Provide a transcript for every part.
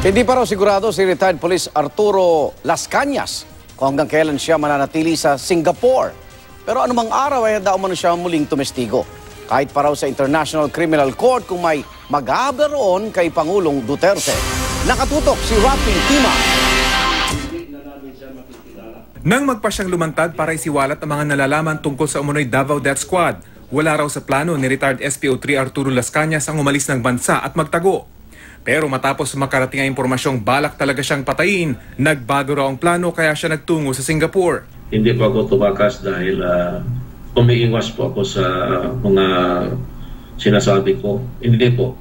Hindi pa raw sigurado si retired police Arturo Las Cañas kung hanggang kailan siya mananatili sa Singapore. Pero anumang araw ay handa umano siya muling tumestigo. Kahit pa raw sa International Criminal Court kung may mag-aabla roon kay Pangulong Duterte. Nakatutok si Rafi Tima. Nang magpa siyang lumantad para isiwalat ang mga nalalaman tungkol sa umunoy Davao Death Squad, wala raw sa plano ni retired SPO3 Arturo Las Cañas ang umalis ng bansa at magtago. Pero matapos makarating ang impormasyong balak talaga siyang patayin, nagbago raw ang plano kaya siya nagtungo sa Singapore. Hindi po ako tumakas dahil umiiwas po ako sa mga sinasabi ko. Hindi po.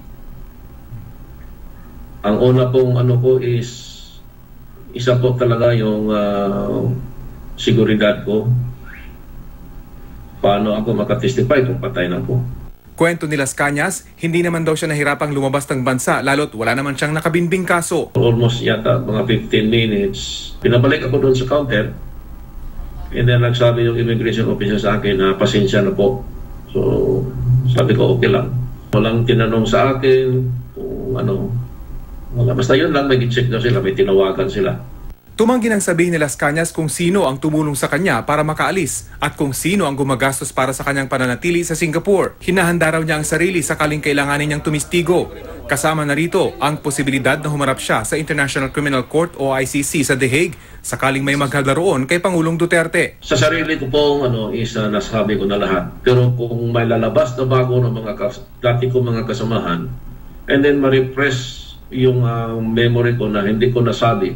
Ang una pong ano ko is isa po talaga yung seguridad ko. Paano ako makatestify kung patay na po. Kwento ni Las Cañas, hindi naman daw siya nahirapang lumabas ng bansa lalo't wala naman siyang nakabinbing kaso. Almost yata mga 15 minutes. Pinabalik ako doon sa counter. And then nagsabi yung immigration officer sa akin na pasensya na po. So sabi ko okay lang. Walang tinanong sa akin kung ano. Basta yun lang, may check daw sila, may tinawagan sila. Tumanggi nang sabihin ni Las Cañas kung sino ang tumulong sa kanya para makaalis at kung sino ang gumagastos para sa kanyang pananatili sa Singapore. Hinahanda raw niya ang sarili sakaling kailanganin niyang tumistigo. Kasama na rito ang posibilidad na humarap siya sa International Criminal Court o ICC sa The Hague sakaling may maghalda roon kay Pangulong Duterte. Sa sarili ko pong nasabi ko na lahat. Pero kung may lalabas na bago ng mga dati ko mga kasamahan and then ma-repress yung memory ko na hindi ko nasabi,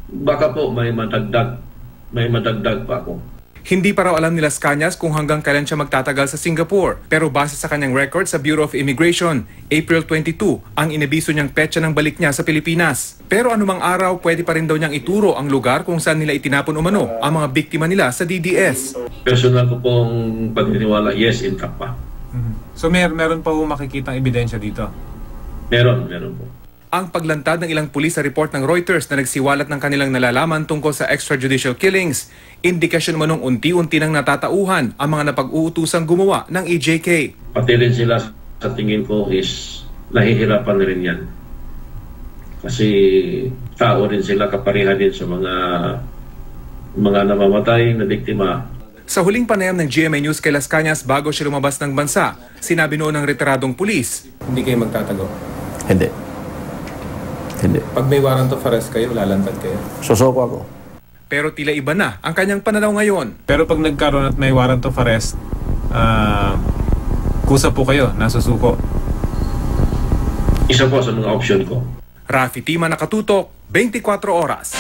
baka po may madagdag pa ako. Hindi pa raw alam ni Las Cañas kung hanggang kailan siya magtatagal sa Singapore. Pero base sa kanyang record sa Bureau of Immigration, April 22 ang inabiso niyang petsa ng balik niya sa Pilipinas. Pero anumang araw pwede pa rin daw niyang ituro ang lugar kung saan nila itinapon umano ang mga biktima nila sa DDS. Personal ko pong paniniwala, yes, intact pa. So meron pa po makikitang ebidensya dito? Meron po. Ang paglantad ng ilang pulis sa report ng Reuters na nagsiwalat ng kanilang nalalaman tungkol sa extrajudicial killings, indikasyon manong unti-unti nang natatauhan ang mga napag-uutusang gumawa ng EJK. Pati rin sila sa tingin ko is nahihirapan na rin yan. Kasi tao rin sila, kapareha din sa mga namamatay na biktima. Sa huling panayam ng GMA News kay Las Cañas bago siya lumabas ng bansa, sinabi noon ng retiradong pulis, Hindi kayo magtatago? Hindi. Pag may warrant of arrest kayo, lalantad kayo? Susoko ako. pero tila iba na ang kanyang pananaw ngayon. Pero pag nagkaroon at may warrant of arrest, kusa po kayo, nasusuko? Isa po sa mga option ko. Rafi Tima, Nakatutok, 24 Oras.